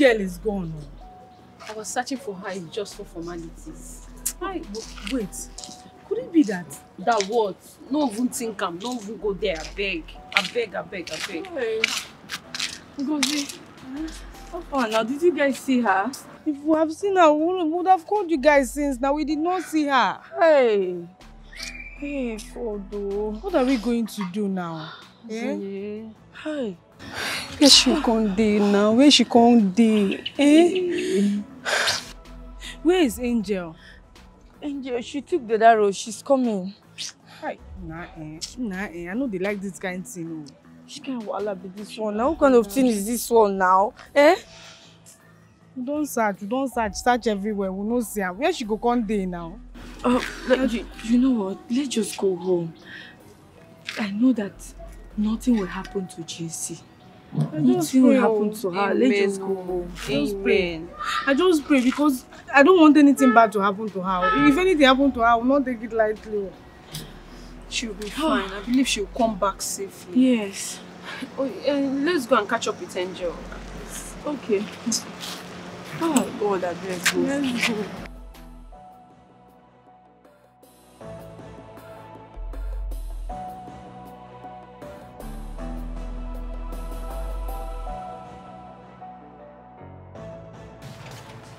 girl is gone. I was searching for her just for formalities. Wait, could it be that? That what? No even think am, no even go there, I beg. Hey. Ngozi, how far now? Did you guys see her? If we have seen her, we would have called you guys since now. We did not see her. Hey, Fodo. What are we going to do now? Yeah. Hey. Where she can't dey now? Where she can't dey? Where is Angel? Angel, she took the other road. She's coming. Hi. Nah, I know they like this kind of thing. She can't walla be this one. Now, what kind of thing is this one now? Don't search everywhere. We no see her. Where she go come dey now? You know what? Let's just go home. I know that nothing will happen to JC. Nothing will happen to her. Let's just go home. Amen. I just pray because I don't want anything bad to happen to her. If anything happen to her, I will not take it lightly. She'll be fine. I believe she'll come back safely. Yes. Let's go and catch up with Angel. Okay. Oh God, I beg you. Let's go.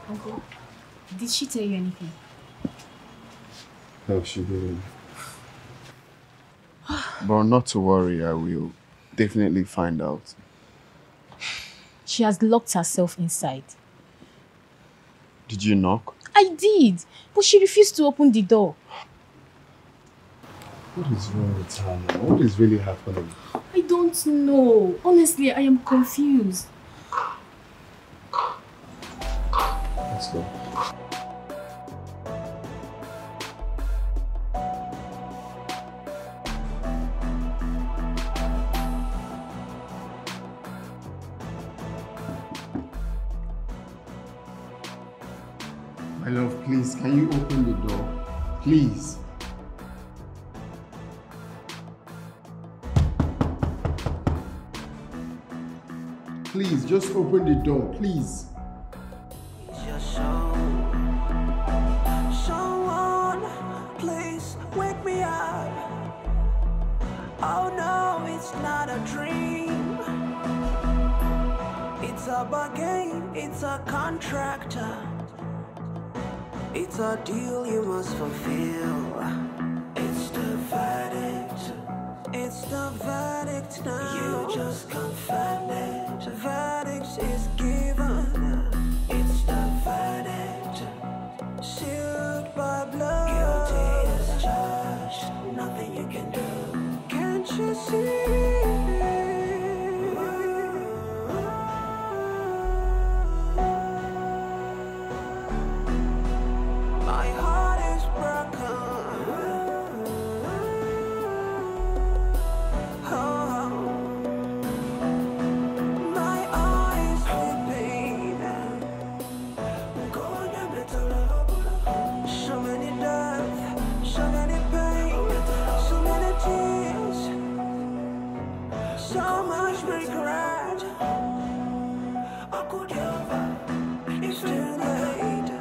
Uncle, did she tell you anything? No, she didn't. But not to worry, I will definitely find out. She has locked herself inside. Did you knock? I did, but she refused to open the door. What is wrong with her now? What is really happening? I don't know. Honestly, I am confused. Let's go. My love, please, can you open the door? Please. Please, just open the door, please. Someone, please wake me up. Oh no, it's not a dream. It's a bargain, it's a contract. It's a deal you must fulfill. It's the verdict. It's the verdict now. You just confirm it. The verdict is given. It's the verdict. Sealed by blood. Guilty as charged. Nothing you can do. Can't you see? My heart is broken. My eyes weeping. Going a bit alone. So many death, so many pain, so many tears, so much regret. I could ever, it's too late.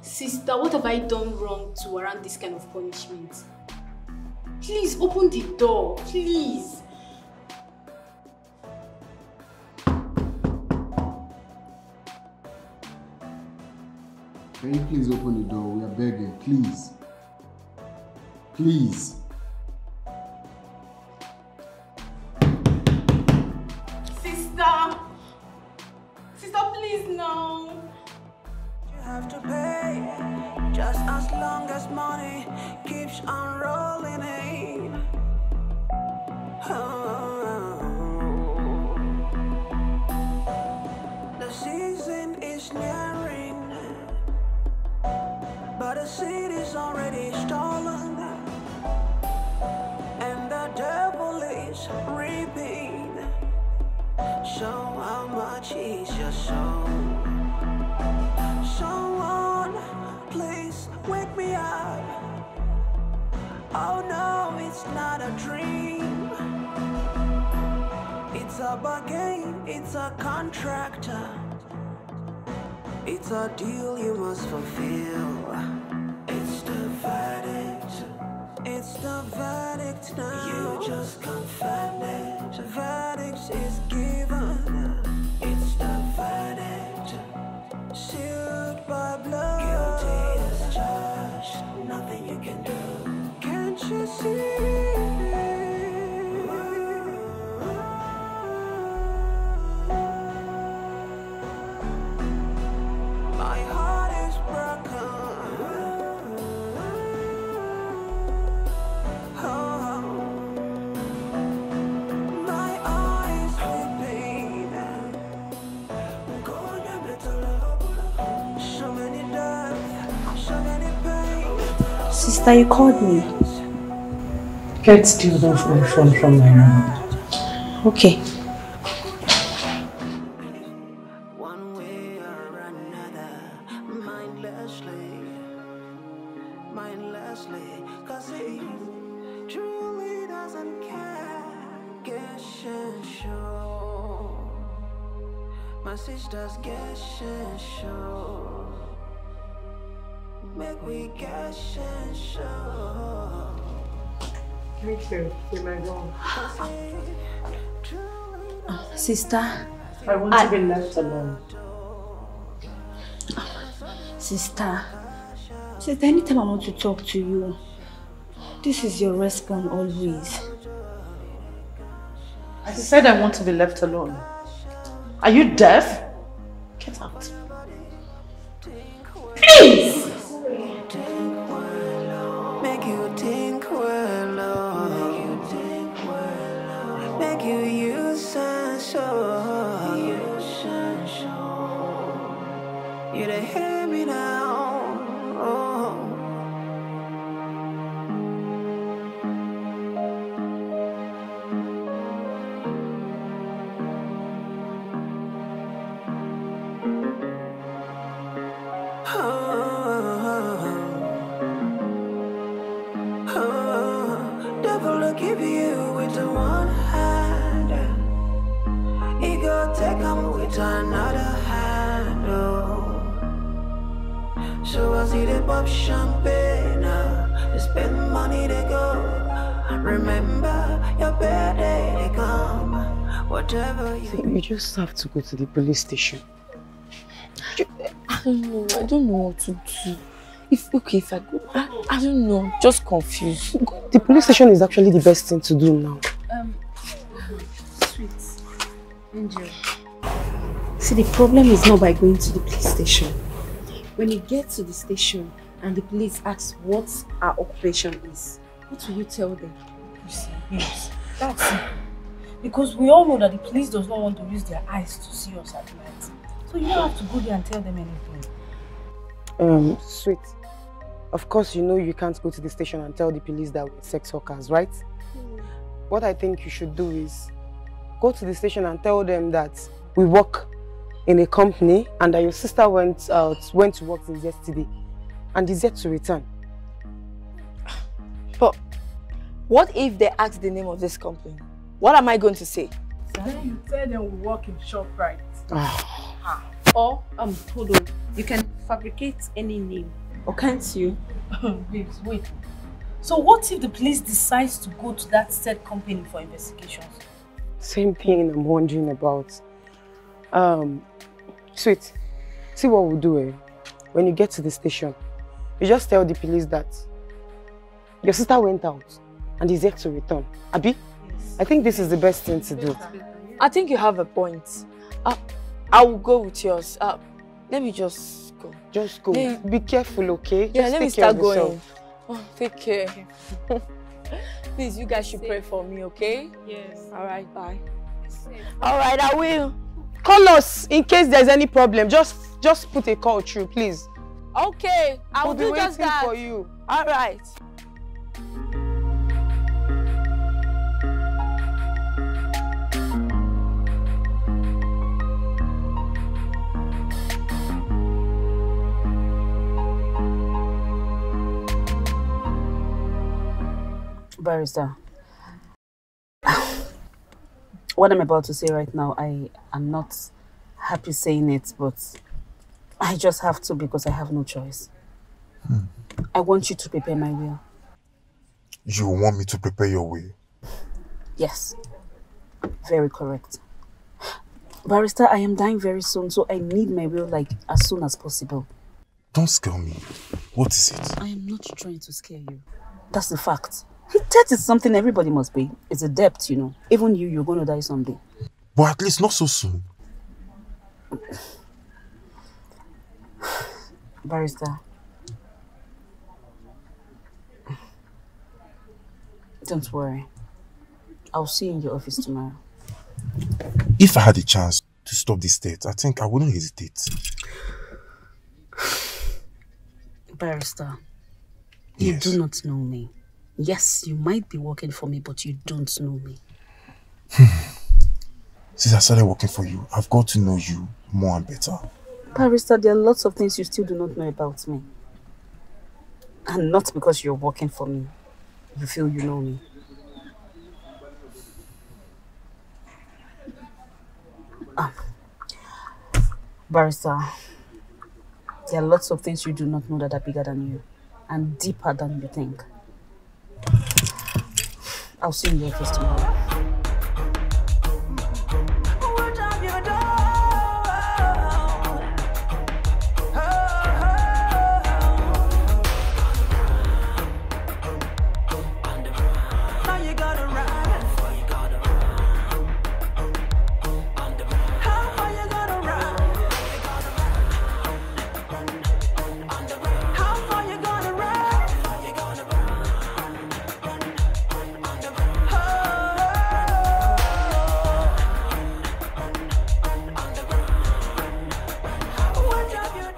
Sister, what have I done wrong to warrant this kind of punishment? Please open the door, please. Can you please open the door? We are begging, please. Please. Sister, please no. You have to pay just as long as money keeps on rolling in. The season is nearing, but the seed is already stolen, and the devil is reaping. So how much is your soul? Someone, please wake me up. Oh no, it's not a dream. It's a bargain, it's a contract. It's a deal you must fulfill. It's the verdict. It's the verdict now. You just confirm it. The verdict is given. It's the verdict. Sealed by blood. Guilty as charged. Nothing you can do. Can't you see? My heart is broken. Oh, my eyes weeping. Going a little low. So many death, so many pain. Sister, you called me. Get still off my phone from my room. Okay. One way or another, mindlessly, 'cause he truly doesn't care. Guess and show. My sisters guess and show. Make we guess and show. Me too. You may go. Sister. I want to be left alone. Sister, anytime I want to talk to you, this is your response always. I said I want to be left alone. Are you deaf? Get out. Please! Make you think well, make you use and show. You to hear me now. Oh. Devil will give you with the one hand. He go take him with another hand. Oh. So I see the pop champagne. They spend money, they go. Remember your birthday, they come. Whatever you. You just have to go to the police station. I don't know what to do. If I go, I don't know, just confused. The police station is actually the best thing to do now. Sweet. Angel. See, the problem is not by going to the police station. When you get to the station and the police ask what our occupation is, what will you tell them? You see, yes, that's it. Because we all know that the police does not want to use their eyes to see us at night. So you don't have to go there and tell them anything. Sweet. Of course, you know you can't go to the station and tell the police that we're sex workers, right? What I think you should do is go to the station and tell them that we work in a company and that your sister went to work since yesterday and is yet to return. But what if they ask the name of this company? What am I going to say? Then you tell them we work in ShopRite. Or, hold on, you can fabricate any name. Or can't you? Babes, wait. So what if the police decides to go to that said company for investigations? Same thing I'm wondering about. Sweet, see what we'll do, eh? When you get to the station, you just tell the police that your sister went out and is yet to return. Abi? Yes. I think this is the best thing to do. I think you have a point. I will go with yours. Let me just go. Just go. Yeah. Be careful, okay? Yeah, just let me start going. Oh, take care. Please, you guys should pray for me, okay? Yes. All right, bye. All right, I will. Call us in case there's any problem. Just put a call through, please. Okay, I will do just that. For you. All right. Barrister, What I'm about to say right now, I am not happy saying it, but I just have to because I have no choice. I want you to prepare my will. You want me to prepare your will? Yes, very correct. Barrister, I am dying very soon, so I need my will like as soon as possible. Don't scare me. What is it? I am not trying to scare you. That's the fact. Debt is something everybody must pay. It's a debt, you know. Even you're going to die someday. But at least not so soon. Barrister. Don't worry. I'll see you in your office tomorrow. If I had a chance to stop this debt, I think I wouldn't hesitate. Barrister, you do not know me. Yes, you might be working for me, but you don't know me. Since I started working for you, I've got to know you more and better. Barrister, there are lots of things you still do not know about me. And not because you're working for me. You feel you know me. Barrister, there are lots of things you do not know that are bigger than you and deeper than you think. I'll see you in the office tomorrow.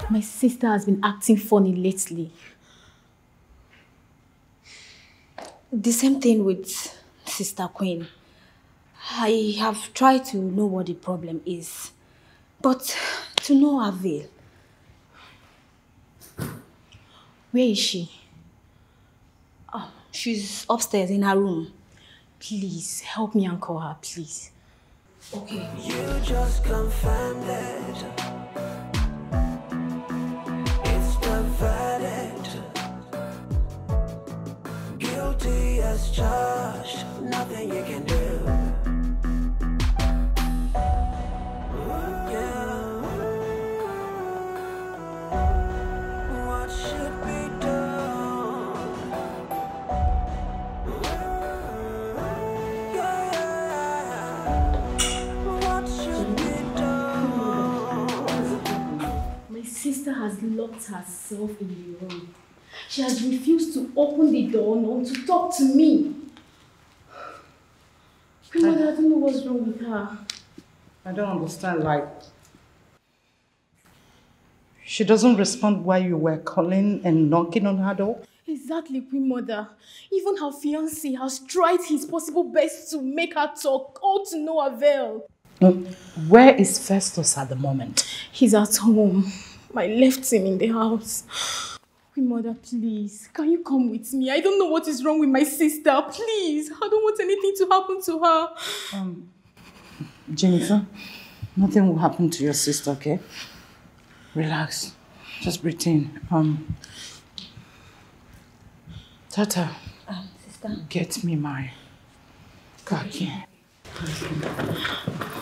My sister has been acting funny lately. The same thing with Sister Queen. I have tried to know what the problem is, but to no avail. Where is she? Oh, she's upstairs in her room. Please, help me and call her, please. Okay. You just confirmed it. It's the verdict. Guilty as charged. Nothing you can do. Yeah. What should be done? What should be done? My sister has locked herself in the room. She has refused to open the door nor to talk to me. Mother, I don't know what's wrong with her. I don't understand, like, she doesn't respond while you were calling and knocking on her door? Exactly, Queen Mother. Even her fiancé has tried his possible best to make her talk, all to no avail. Where is Festus at the moment? He's at home. I left him in the house. Queen Mother, please, can you come with me? I don't know what is wrong with my sister. Please, I don't want anything to happen to her. Jennifer, nothing will happen to your sister, okay? Relax. Just breathe in. Tata, Sister. get me my khaki.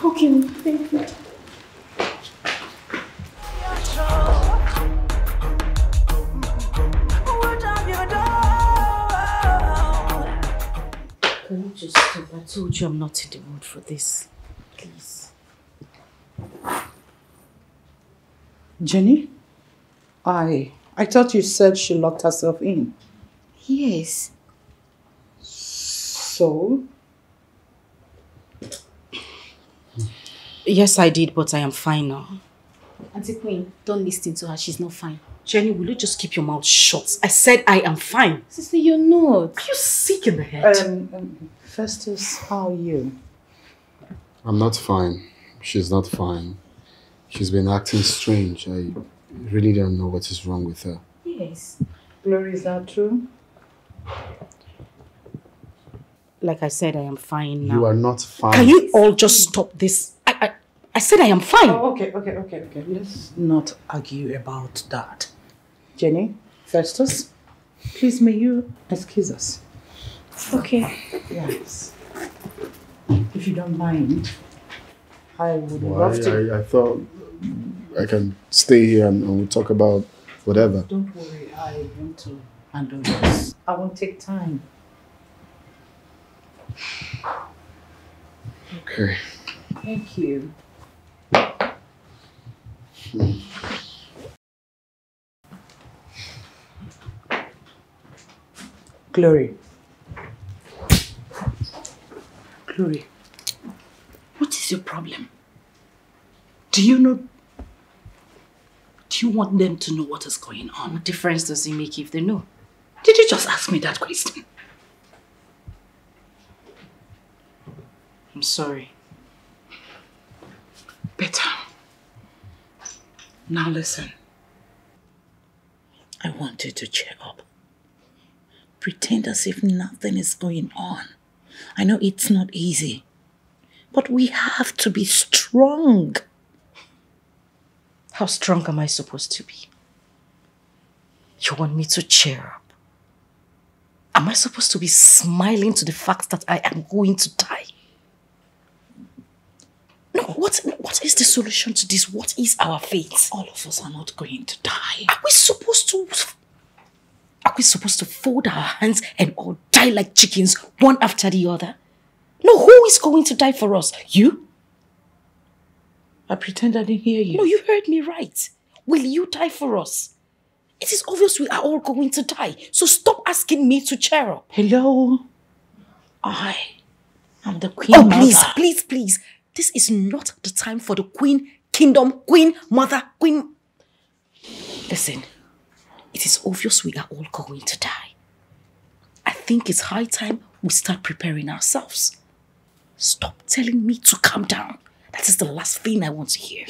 Okay, thank you. Can you just stop? I told you I'm not in the mood for this. Please. Jenny? I thought you said she locked herself in. Yes. So? Yes, I did, but I am fine now. Auntie Queen, don't listen to her. She's not fine. Jenny, will you just keep your mouth shut? I said I am fine. Sister, you're not. Are you sick in the head? Festus, how are you? I'm not fine. She's not fine. She's been acting strange. I really don't know what is wrong with her. Yes. Glory, is that true? Like I said, I am fine now. You are not fine. Can you all just stop this? I said I am fine. Oh, okay. Let's not argue about that. Jenny, Festus, please may you excuse us. Okay. Yes. If you don't mind, I would love to. I thought I can stay here and we'll talk about whatever. Don't worry, I want to handle this. I won't take time. Okay. Thank you. Glory. Glory, what is your problem? Do you want them to know what is going on? What difference does it make if they know? Did you just ask me that question? I'm sorry. Better. Now listen. I want you to cheer up. Pretend as if nothing is going on. I know it's not easy, but we have to be strong. How strong am I supposed to be? You want me to cheer up? Am I supposed to be smiling to the fact that I am going to die? No, what is the solution to this? What is our fate? All of us are not going to die. Are we supposed to fold our hands and all die like chickens, one after the other? No, who is going to die for us? You? I pretend I didn't hear you. No, you heard me right. Will you die for us? It is obvious we are all going to die. So stop asking me to cheer up. Hello? I am the queen mother. Mother. Please. This is not the time for the queen, kingdom, queen, mother, queen. Listen, it is obvious we are all going to die. I think it's high time we start preparing ourselves. Stop telling me to calm down. That is the last thing I want to hear.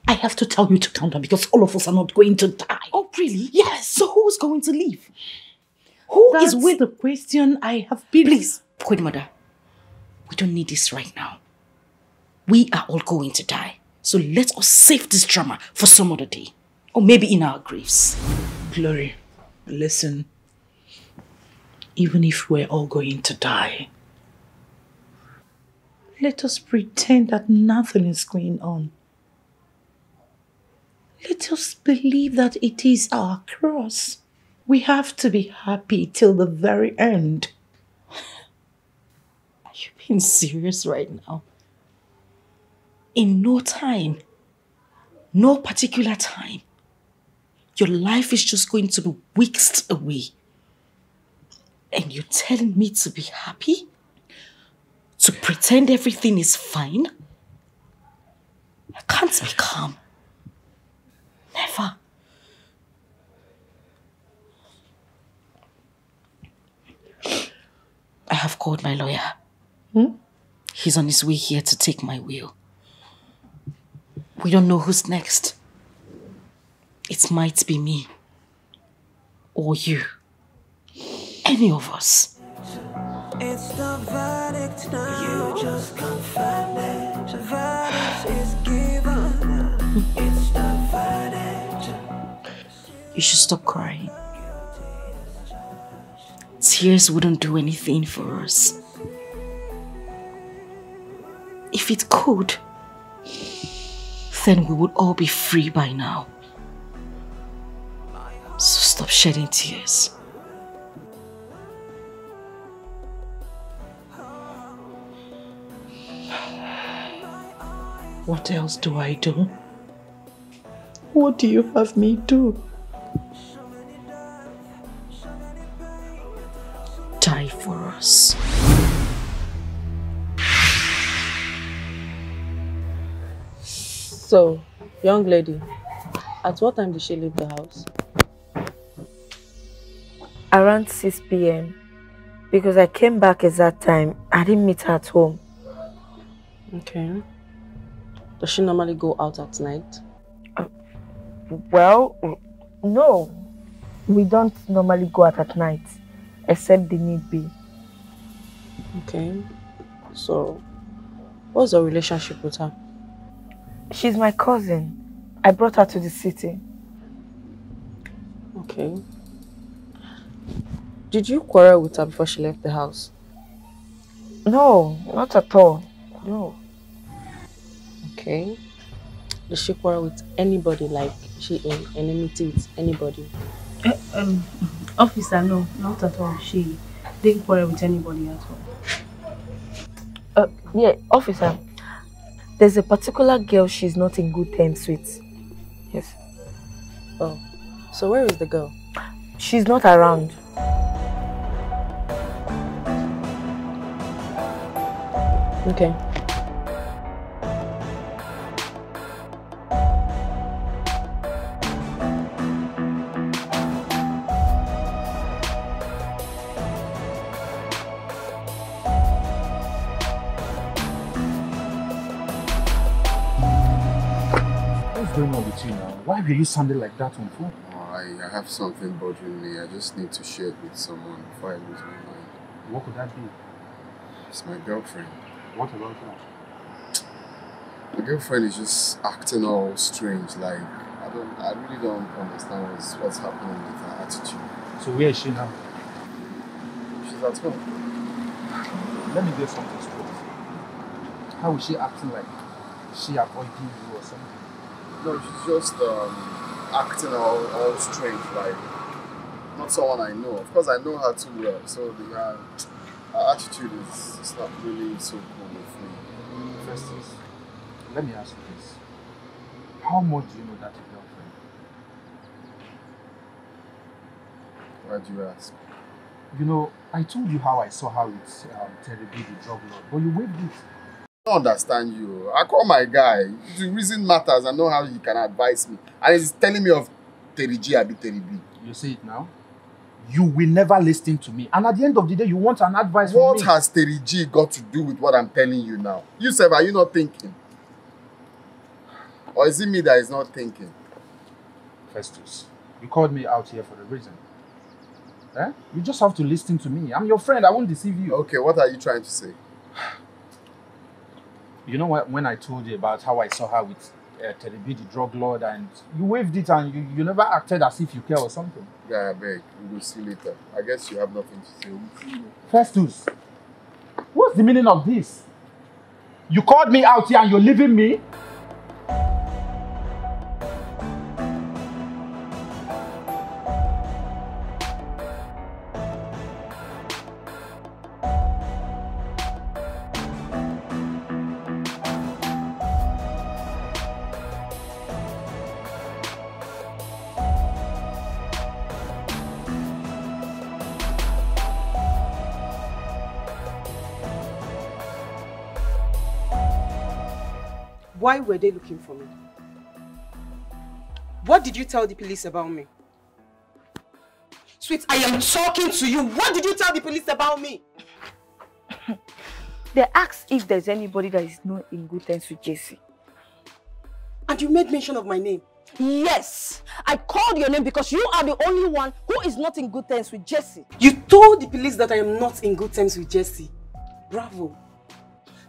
I have to tell you to calm down because all of us are not going to die. Oh, really? Yes. So who's going to leave? That's the question I have been... Please, Queen Mother, we don't need this right now. We are all going to die. So let us save this drama for some other day. Or maybe in our graves. Glory, listen. Even if we're all going to die, let us pretend that nothing is going on. Let us believe that it is our cross. We have to be happy till the very end. Are you being serious right now? In no time, no particular time, your life is just going to be whisked away. And you're telling me to be happy? To pretend everything is fine? I can't be calm. Never. I have called my lawyer. He's on his way here to take my will. We don't know who's next. It might be me. Or you. Any of us. It's the verdict now. You just confirm it. The verdict is given. It's the verdict. You should stop crying. Tears wouldn't do anything for us. If it could, then we would all be free by now. So stop shedding tears. What else do I do? What do you have me do? Die for us. So, young lady, at what time did she leave the house? Around 6 p.m. Because I came back at that time. I didn't meet her at home. Okay. Does she normally go out at night? Well, no. We don't normally go out at night, except the need be. Okay. So, what's your relationship with her? She's my cousin. I brought her to the city. Okay. Did you quarrel with her before she left the house? No, not at all. No. Okay. Did she quarrel with anybody? Like, she in enmity with anybody? Officer, no, not at all. She didn't quarrel with anybody at all. Yeah, officer. There's a particular girl she's not in good terms with. Yes. Oh. So where is the girl? She's not around. Okay. What's going on with you now? Why were you sounding like that on phone? I have something bothering me. I just need to share it with someone before I lose my mind. What could that be? It's my girlfriend. What about that? My girlfriend is just acting all strange. Like, I really don't understand what's happening with her attitude. So where is she now? She's at home. Let me get something straight. How is she acting like? Is she avoiding you or something? No, she's just acting all strange, like not someone I know. Of course, I know her too well, so her attitude is not really so cool with me. Festus, let me ask you this. How much do you know that your girlfriend? Why do you ask? You know, I told you how I saw her with Terry B, the drug lord, but you waived it. I don't understand you. I call my guy. The reason matters. I know how he can advise me. And he's telling me of Terry G, I be Terry B. You see it now? You will never listen to me. And at the end of the day, you want an advice from me. What has Terry G got to do with what I'm telling you now? You said, are you not thinking? Or is it me that is not thinking? Festus, you called me out here for a reason. Eh? You just have to listen to me. I'm your friend. I won't deceive you. Okay, what are you trying to say? You know what? When I told you about how I saw her with Terry B, the drug lord, and you waived it and you never acted as if you care or something. Yeah, I beg. We will see later. I guess you have nothing to say. We'll see later. Festus, what's the meaning of this? You called me out here and you're leaving me? Why were they looking for me? What did you tell the police about me? Sweet, I am talking to you. What did you tell the police about me? They asked if there's anybody that is not in good terms with Jesse. And you made mention of my name? Yes, I called your name because you are the only one who is not in good terms with Jesse. You told the police that I am not in good terms with Jesse. Bravo.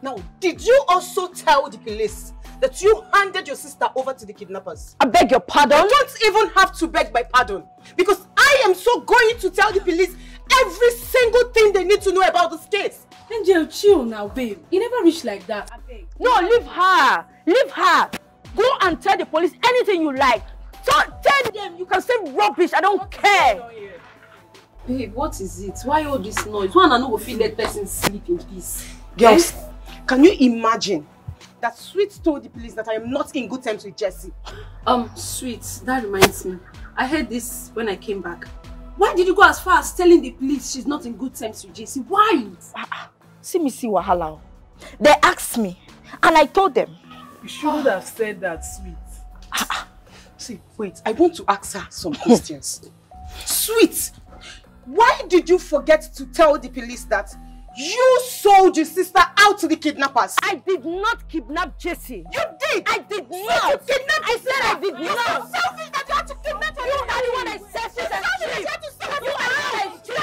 Now, did you also tell the police that you handed your sister over to the kidnappers? I beg your pardon? You don't even have to beg my pardon. Because I am so going to tell the police every single thing they need to know about this case. Angel, chill now, babe. You never reach like that. I beg. No, leave her. Leave her. Go and tell the police anything you like. Tell them you can say rubbish. I don't care. Babe, what is it? Why all this noise? One and no feel let person sleep in peace. Girls, can you imagine that Sweet told the police that I am not in good terms with Jesse? Sweet, that reminds me. I heard this when I came back. Why did you go as far as telling the police she's not in good terms with Jesse? Why? See wahala. They asked me and I told them. You shouldn't have said that, Sweet. See, wait, I want to ask her some questions. Sweet, why did you forget to tell the police that you sold your sister out to the kidnappers? I did not kidnap Jesse. You did! I did not! You kidnapped I said I did not! You're so selfish that you had to kidnap her! You are the one that says this and cheap! You are the one that is cheap!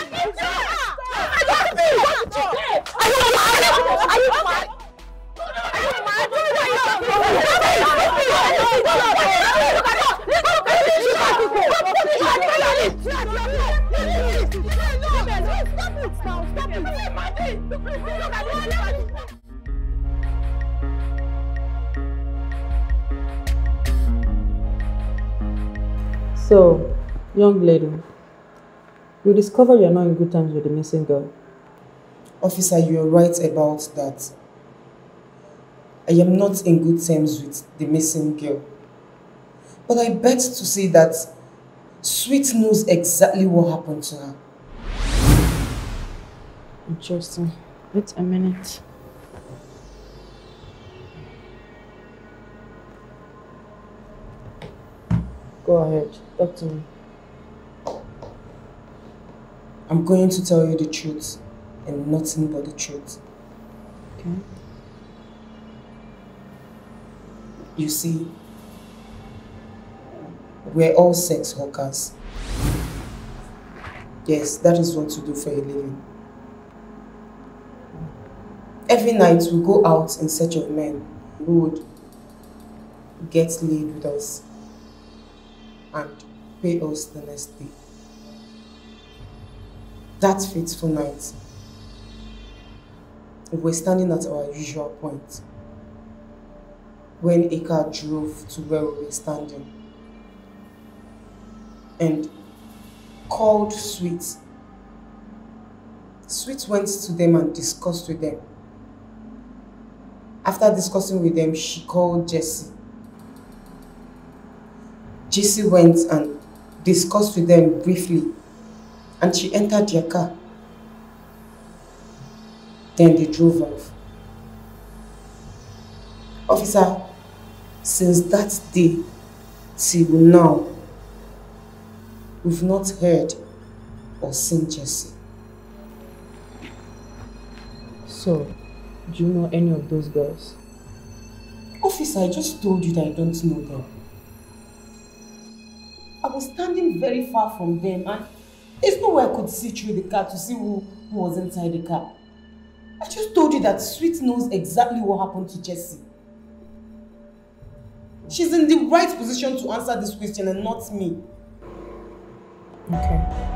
So, young lady, we discovered you're not in good terms with the missing girl. Officer, you're right about that. I am not in good terms with the missing girl. But I bet to say that Sweet knows exactly what happened to her. Interesting. Wait a minute. Go ahead, talk to me. I'm going to tell you the truth and nothing but the truth. Okay. You see, we're all sex workers. Yes, that is what we do for a living. Every night we go out in search of men who would get laid with us and pay us the next day. That fateful night, we were standing at our usual point when a car drove to where we were standing and called Sweet. Sweet went to them and discussed with them. After discussing with them, she called Jessie. Jessie went and discussed with them briefly, and she entered their car. Then they drove off. Officer, since that day till now, we've not heard or seen Jessie. So, do you know any of those girls? Officer, I just told you that I don't know them. I was standing very far from them and there's no way I could see through the car to see who was inside the car. I just told you that Sweet knows exactly what happened to Jessie. She's in the right position to answer this question and not me. Okay.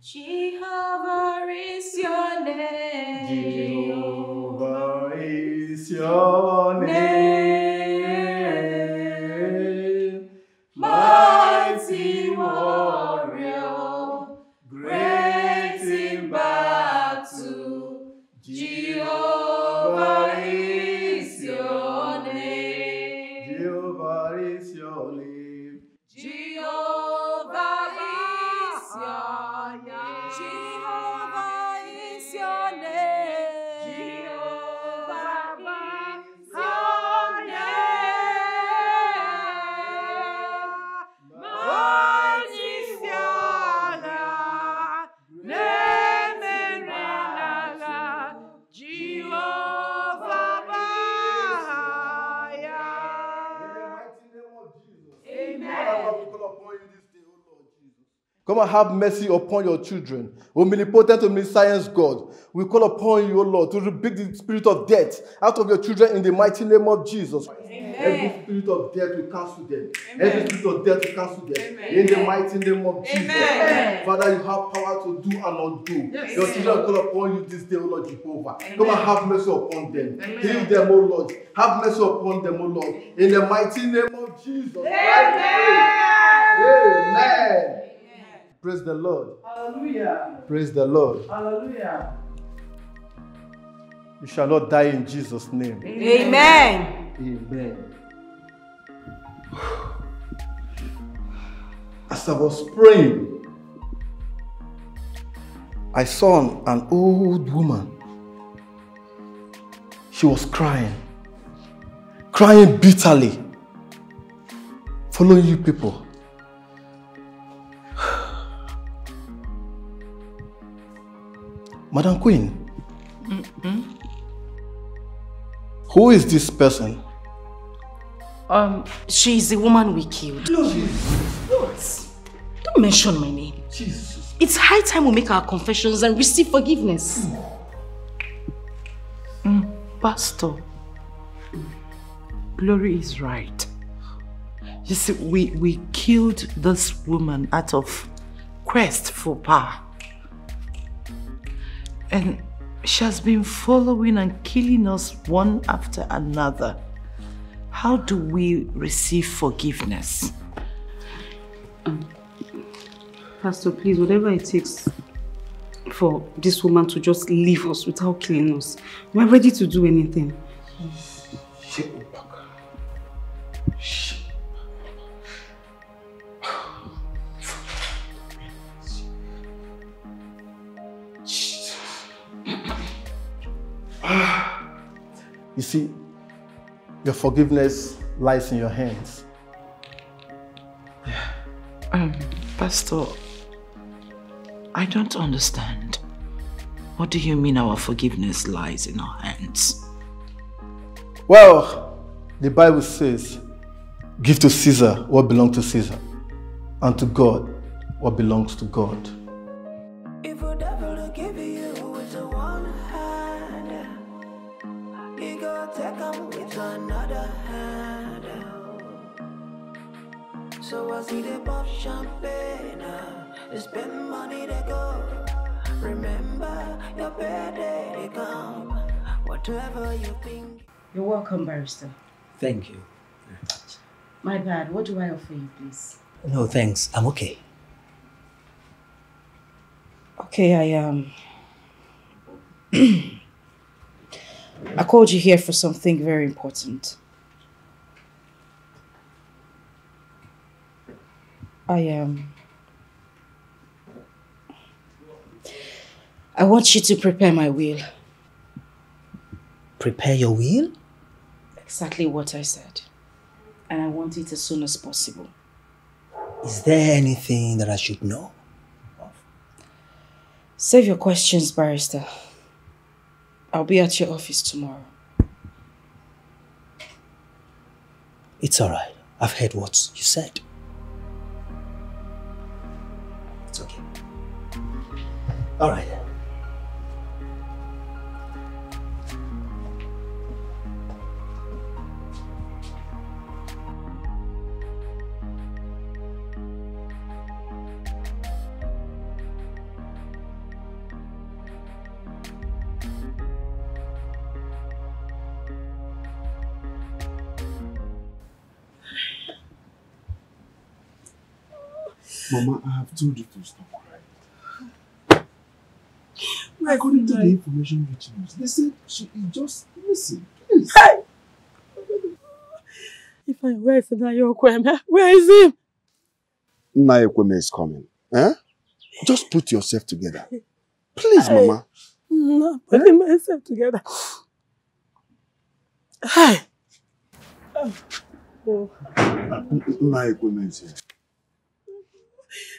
Jehovah is your name. Jehovah is your name. Mighty warrior, great in battle. Jehovah is your name. Jehovah is your name. Jehovah is your name. Jehovah is your name. Jehovah is your name. Mighty warrior, name and Jehovah. Come and have mercy upon your children. Omnipotent, omniscience God, we call upon you, O Lord, to rebuke the spirit of death out of your children in the mighty name of Jesus. Amen. Every spirit of death, we cancel them. Amen. Every spirit of death, we cancel them. Amen. In the mighty name of Jesus. Amen. Father, you have power to do and undo. Yes. Your children call upon you this day, O Lord Jehovah. Amen. Come and have mercy upon them. Amen. Heal them, O Lord. Have mercy upon them, O Lord. In the mighty name of Jesus. Amen. Amen. Praise the Lord. Hallelujah. Praise the Lord. Hallelujah. You shall not die in Jesus' name. Amen. Amen. As I was praying, I saw an old woman She was crying. Crying bitterly. Following you people. Madam Queen. Who is this person? She's the woman we killed. What? Don't mention my name. Jesus. It's high time we make our confessions and receive forgiveness. Pastor, Glory is right. You see, we killed this woman out of quest for power. And she has been following and killing us one after another. How do we receive forgiveness? Pastor, please, whatever it takes for this woman to just leave us without killing us, we're ready to do anything. You see, your forgiveness lies in your hands. Pastor, I don't understand. What do you mean our forgiveness lies in our hands? Well, the Bible says, give to Caesar what belongs to Caesar, and to God what belongs to God. If a devil give you with a one hand, he go take him with another hand. So I see the pop champagne, they spend money they go. Remember your birthday they come. Whatever you think. You're welcome, barrister. Thank you. My bad. What do I offer you, please? No, thanks. I'm okay. Okay, I called you here for something very important. I want you to prepare my will. Prepare your will? Exactly what I said. And I want it as soon as possible. Is there anything that I should know? Save your questions, barrister. I'll be at your office tomorrow. It's alright. I've heard what you said. It's okay. Alright. Mama, I have told you to stop crying. According to the information reaching us, they said she is just missing. Please. Hey! Where is Nayokweme? Where is him? Nayokweme is coming. Eh? Just put yourself together. Please, hey. Mama. No, putting myself together. Hey! Oh. Nayokweme is here.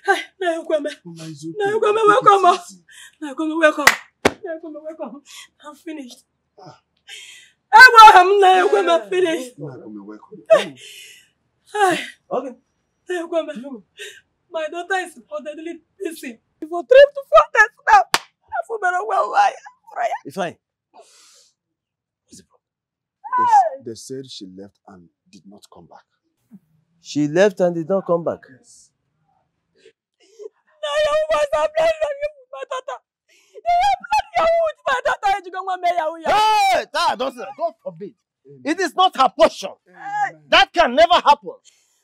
Hey, Nayokweme. Nayokweme, welcome. Nayokweme, welcome. Nayokweme, welcome. I'm finished. I'm finished. Nayokweme, welcome. Hey. Okay. Nayokweme, my daughter is reportedly missing for 3 to 4 days now. I feel better well. It's fine. What's the problem? They said she left and did not come back. She left and did not come back? Yes. Hey, don't say that. God forbid. It is not her portion. That can never happen.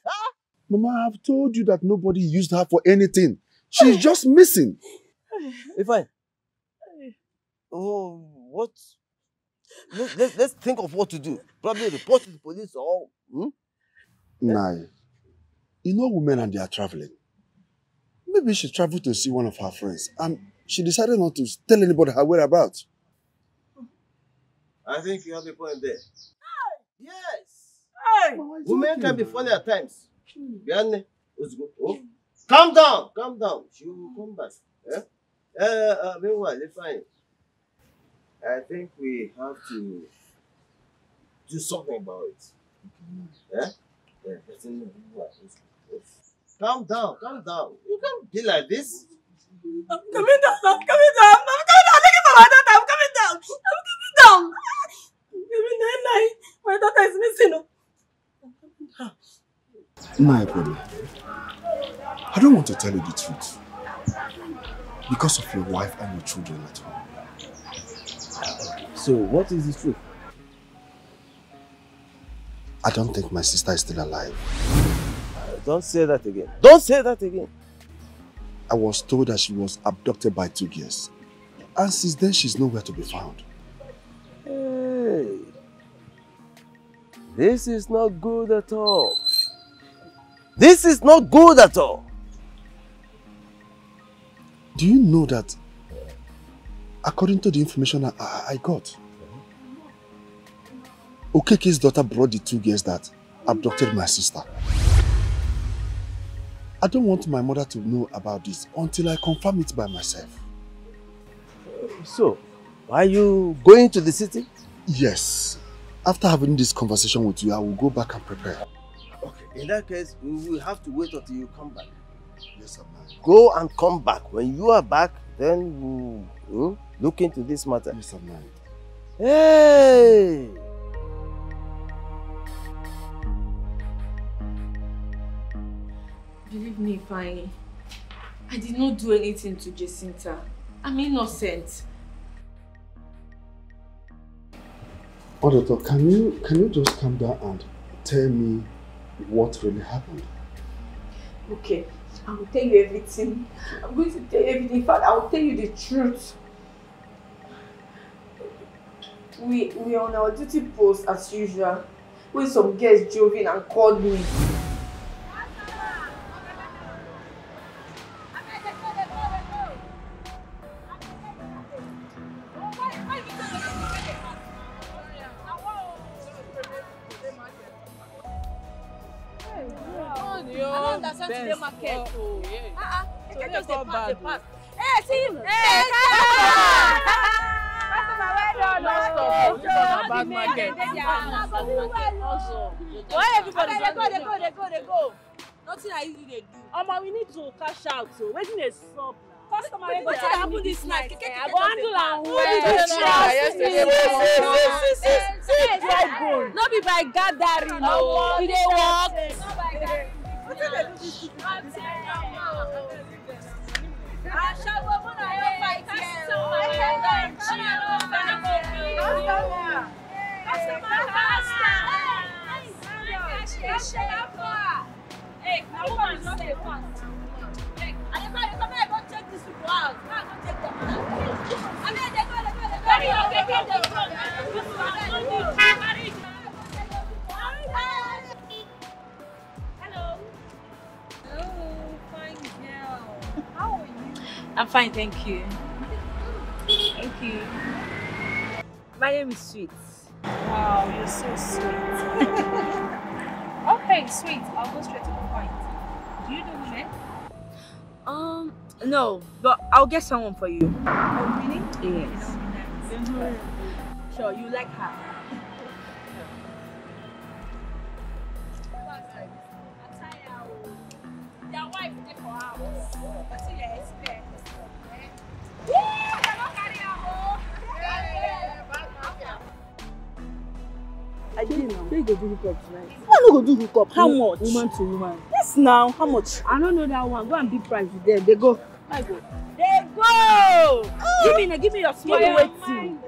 Huh? Mama, I have told you that nobody used her for anything. She's just missing. Fine. Oh, what? Let's think of what to do. Probably report to the police or... Nah. You know women and they are traveling. Maybe she traveled to see one of her friends and she decided not to tell anybody her whereabouts. I think you have a point there. Yes. Hey. Women can be funny at times. Oh. Calm down. Calm down. She will come back. Meanwhile, it's fine. I think we have to do something about it. Calm down. Calm down. You can't be like this. I'm coming down. I'm coming down. I'm coming down. Looking for my daughter. I'm coming down. I'm coming down. My daughter is missing. My problem. I don't want to tell you the truth. Because of your wife and your children at home. So, what is the truth? I don't think my sister is still alive. Don't say that again. Don't say that again. I was told that she was abducted by 2 girls. And since then, she's nowhere to be found. Hey. This is not good at all. This is not good at all. Do you know that, according to the information I got, Okeke's daughter brought the 2 girls that abducted my sister. I don't want my mother to know about this until I confirm it by myself. So, are you going to the city? Yes. After having this conversation with you, I will go back and prepare. Okay, in that case, we will have to wait until you come back. Yes, sir. Go and come back. When you are back, then we'll look into this matter. Yes, sir. Hey! Believe me, Fanny. I did not do anything to Jacinta. I'm innocent. Doctor, can you just calm down and tell me what really happened? Okay, I will tell you everything. I'm going to tell you everything. In fact, I will tell you the truth. We are on our duty post as usual when some girls drove in and called me. Nothing I usually do. We need to cash out. So waiting a stop. Customer, what happened this night? I go handle and no be by gathering. No, we dey walk. Hey, now woman is not a fan. Hey, I go check this people out. Now go check them out. And then they go. Carry your baby, they go. Hello. Hello, fine girl. How are you? I'm fine, thank you. Thank you. My name is Sweet. Wow, you're so sweet. Okay, sweet. I'll go straight to the point. Do you do women? No, but I'll get someone for you. Oh, really? Yes. Sure, you like her. Your wife take for house. What's your expect? I didn't know. You go do hookup tonight. I no go do hookup. How much? Woman to woman. Yes, now. How much? I don't know that one. Go and be price with them. They go. I go. They go. Give me your small waiting.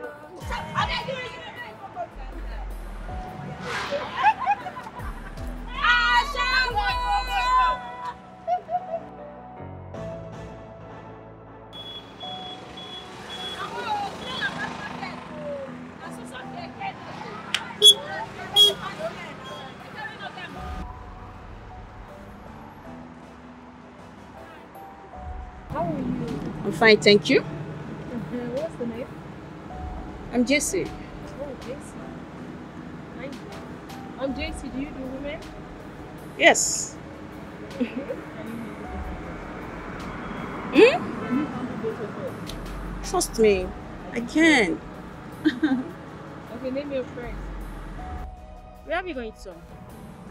How are you? I'm fine, thank you. What's the name? I'm Jessie. Oh, JC. I'm JC. Do you do women? Yes. Hmm? Trust me, I can. Okay, name your friends. Where are we going to?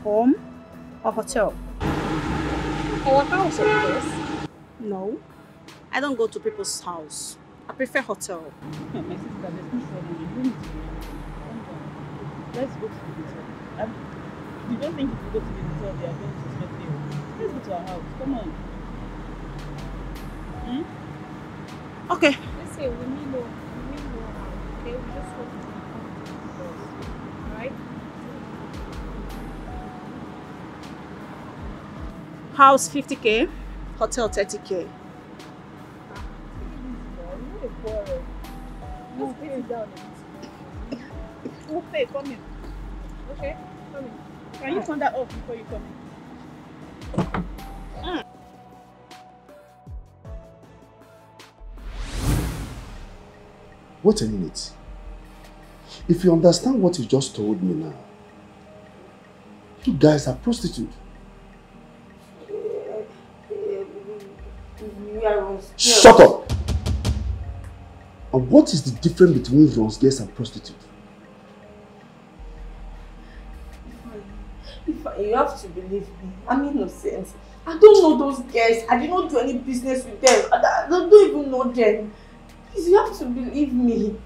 Home or hotel? Our house, of course. No. I don't go to people's house. I prefer hotel. My sister, there's no problem. Let's go to the hotel. You don't think if we go to the hotel, they are going to suspect you? Let's go to our house. Come on. Hmm? Okay. Listen, we need no. Okay, we just want to be right? House 50k, hotel 30k. We'll pay it down. We'll pay. Come in. Okay, come in. Can you turn that off before you come in? Wait a minute. If you understand what you just told me now, you guys are prostitutes. Shut up! And what is the difference between runs girls and prostitutes? You have to believe me. I'm innocent. I don't know those guys. I did not do any business with them. I don't even know them. Please, you have to believe me.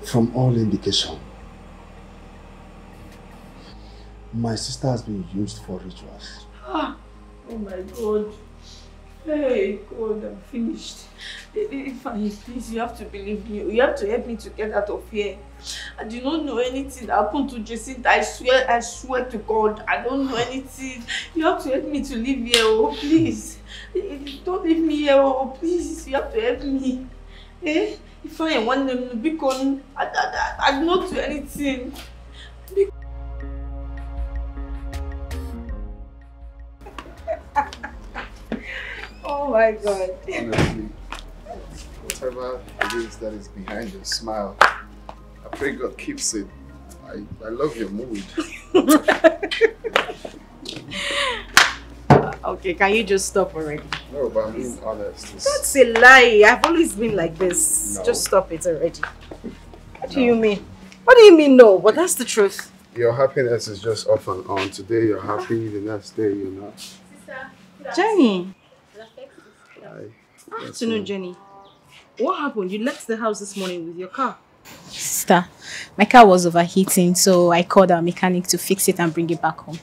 From all indication, my sister has been used for rituals. Oh my God. Hey, God, I'm finished. Ifeanyi, please, you have to believe me. You have to help me to get out of here. I do not know anything that happened to Jacinta. I swear to God, I don't know anything. You have to help me to leave here, oh, please. Don't leave me here, oh, please. You have to help me. Eh? Ifeanyi, want them to be gone. I do not do anything. Oh my God. Honestly, whatever it is that is behind your smile, I pray God keeps it. I love your mood. Okay, can you just stop already? No, but I'm being honest. That's a lie. I've always been like this. No. Just stop it already. What do you mean? What do you mean no? But that's the truth. Your happiness is just off and on. Today you're happy, the next day you're not. Jenny. Hi. Afternoon, Jenny. What happened? You left the house this morning with your car. Sister, my car was overheating, so I called our mechanic to fix it and bring it back home.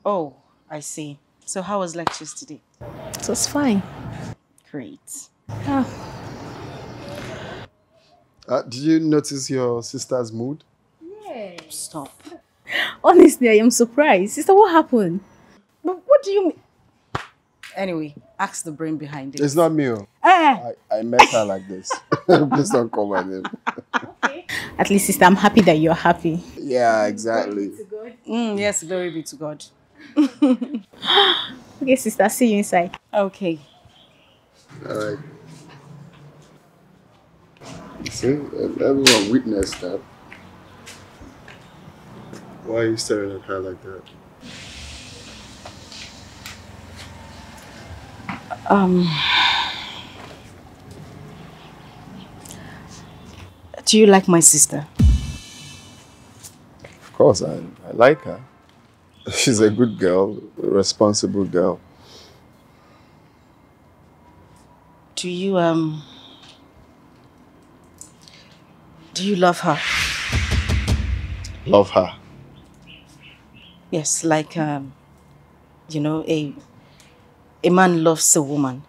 Oh, I see. So how was lectures today? It was fine. Great. Did you notice your sister's mood? Yeah. Stop. Honestly, I am surprised. Sister, what happened? But what do you mean? Anyway, ask the brain behind it. It's not me. I met her like this. Please don't call my name. Okay. At least, sister, I'm happy that you're happy. Yeah, exactly. Yes, glory be to God. Okay, sister, see you inside. Okay. Alright. See, everyone witnessed that. Why are you staring at her like that? Do you like my sister? Of course, I like her. She's a good girl, a responsible girl. Do you love her? Love her? Yes, like, you know, a man loves a woman.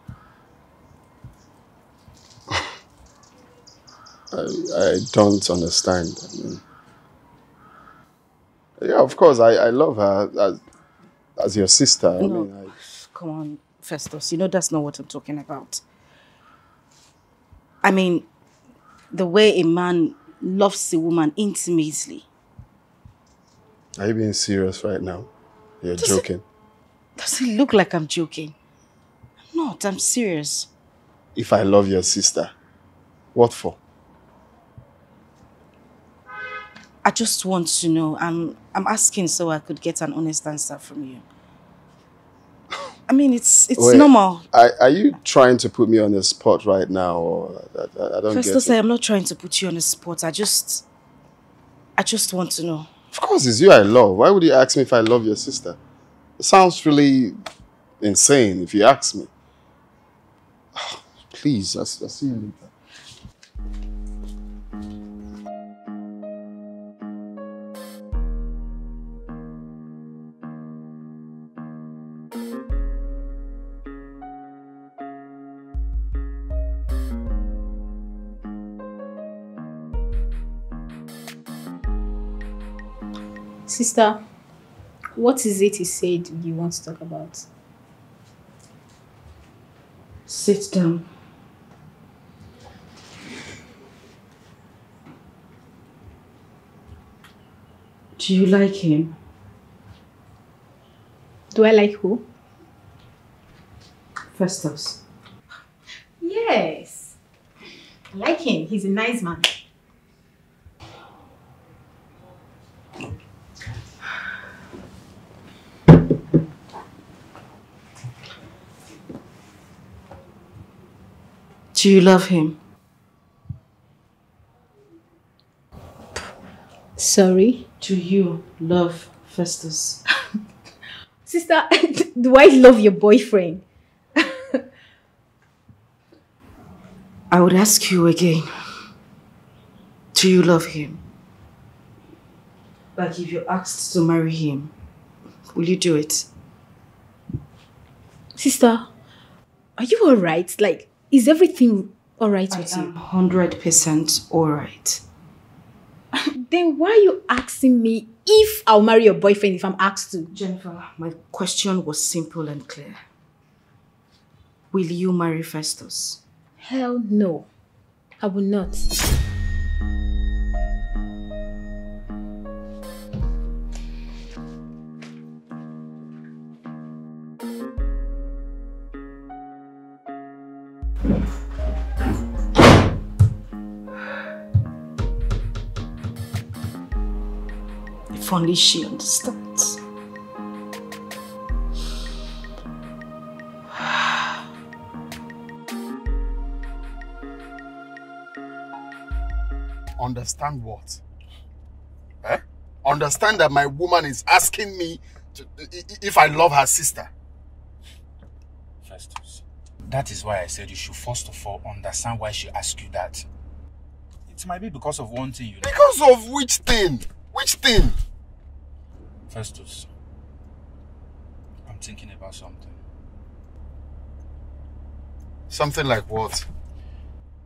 I don't understand. I mean, yeah, of course, I love her as your sister. No, come on, Festus. You know that's not what I'm talking about. I mean, the way a man loves a woman intimately. Are you being serious right now? You're joking. Does it look like I'm joking? I'm not. I'm serious. if I love your sister. What for? I just want to know. I'm asking so I could get an honest answer from you. I mean, it's Wait, normal. Are you trying to put me on the spot right now, or I don't get it? I'm not trying to put you on the spot. I just want to know. Of course, it's you I love. Why would you ask me if I love your sister? It sounds really insane if you ask me. Please, I'll see you later. Sister, what is it you said you want to talk about? Sit down. Do you like him? Do I like who? Festus. Yes. I like him. He's a nice man. Do you love him? Sorry? Do you love Festus? Sister, do I love your boyfriend? I would ask you again. Do you love him? Like if you're asked to marry him, will you do it? Sister, are you alright? Like, is everything alright with you? 100% alright. Then why are you asking me if I'll marry your boyfriend if I'm asked to? Jennifer, my question was simple and clear. Will you marry Festus? Hell no. I will not. If only she understands. Understand what? Eh? Understand that my woman is asking me if I love her sister. Festus, that is why I said you should first of all understand why she asked you that. It might be because of one thing, you know. Because of which thing? Which thing? Festus, I'm thinking about something. Something like what?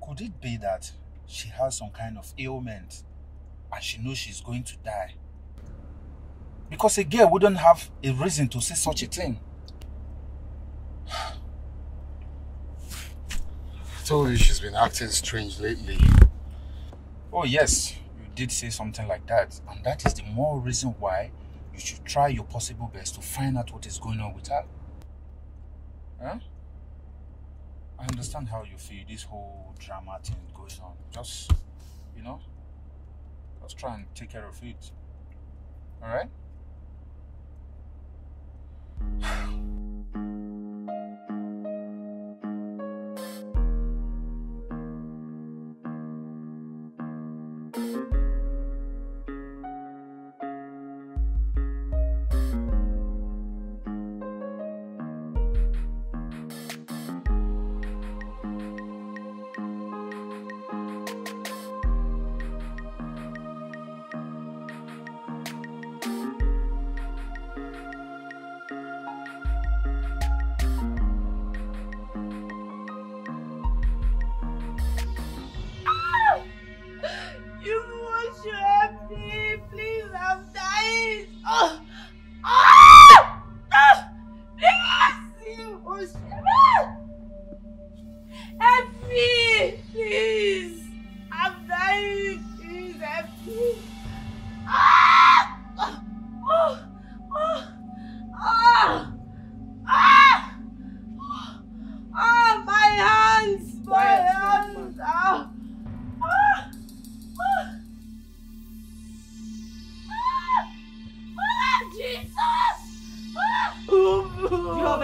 Could it be that she has some kind of ailment and she knows she's going to die? Because a girl wouldn't have a reason to say such a thing. I told you she's been acting strange lately. Oh yes, you did say something like that, and that is the more reason why you should try your possible best to find out what is going on with her. Huh? I understand how you feel, this whole drama thing going on. Just, you know, just try and take care of it. Alright?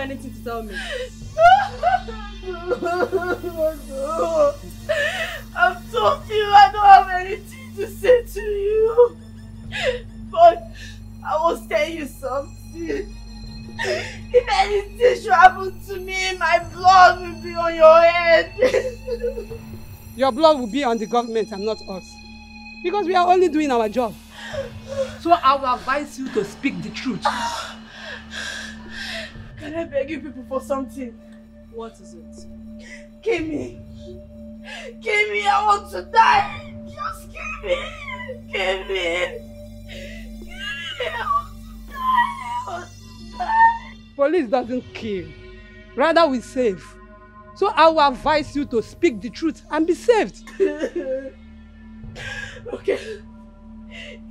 anything to tell me? I've told you I don't have anything to say to you. But I will tell you something. If anything should happen to me, my blood will be on your head. Your blood will be on the government and not us. Because we are only doing our job. So I will advise you to speak the truth. Can I beg you people for something? What is it? Kill me. Kill me, I want to die. Just kill me. Kill me. Kill me, I want to die. I want to die. Police doesn't kill. Rather we save. So I will advise you to speak the truth and be saved. Okay.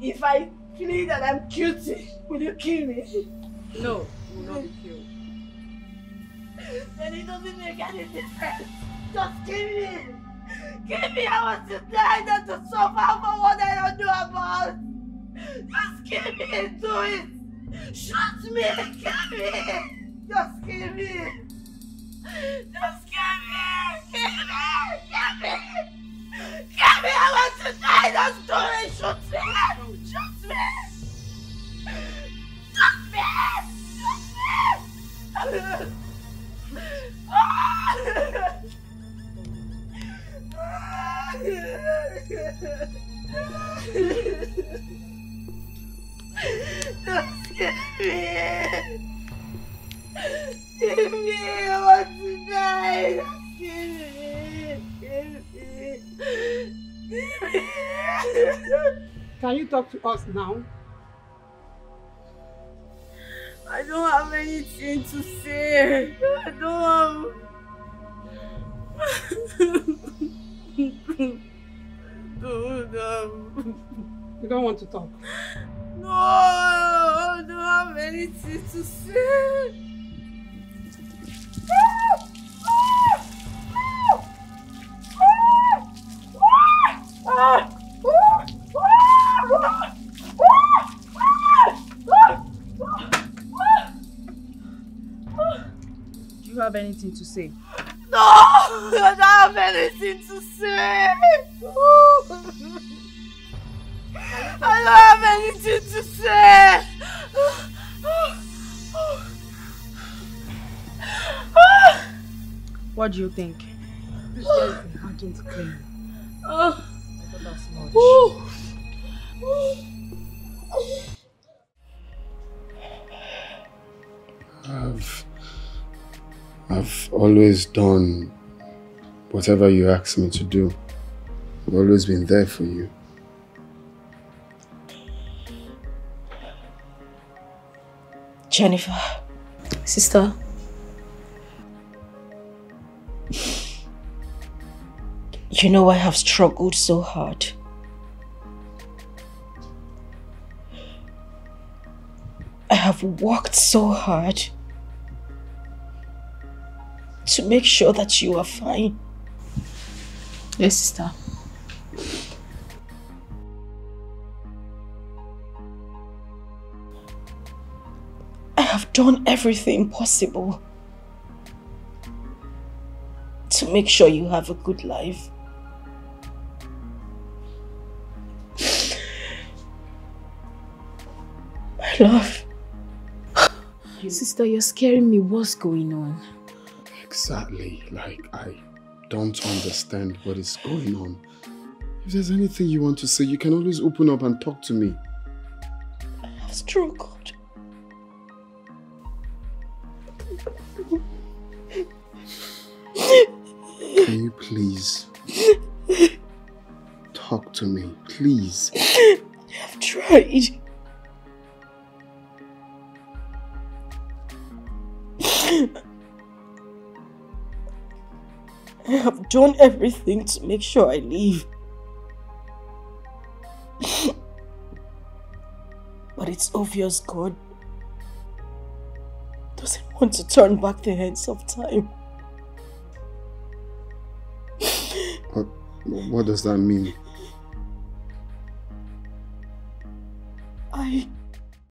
If I plead that I'm guilty, will you kill me? No, you will not be killed. Then it doesn't make any difference. Just kill me. Kill me, I want to die, not to suffer for what I don't know about. Just kill me, do it. Shoot me, kill me. Just kill me. Just kill me. Kill me. Kill me. Kill me, I want to die. Just do it. Shoot me. Shoot me. Shoot me. Shoot me. Don't scare me. Give me, I want to die. Don't scare me. Give me. Can you talk to us now? I don't have anything to say. I don't have... You don't want to talk? No, I don't have anything to say. Do you have anything to say? No, I don't have anything to say. I don't have anything to say. What do you think? This guy is a hardened claim. Not as much. I've always done whatever you asked me to do. I've always been there for you. Jennifer. Sister. You know I have struggled so hard. I have worked so hard to make sure that you are fine. Yes, sister. I have done everything possible to make sure you have a good life. My love. Sister, you're scaring me. What's going on? Exactly. Like, I don't understand what is going on. If there's anything you want to say, you can always open up and talk to me. I have struggled. Can you please talk to me, please? I have tried. I have done everything to make sure I leave. But it's obvious God doesn't want to turn back the hands of time. What does that mean? I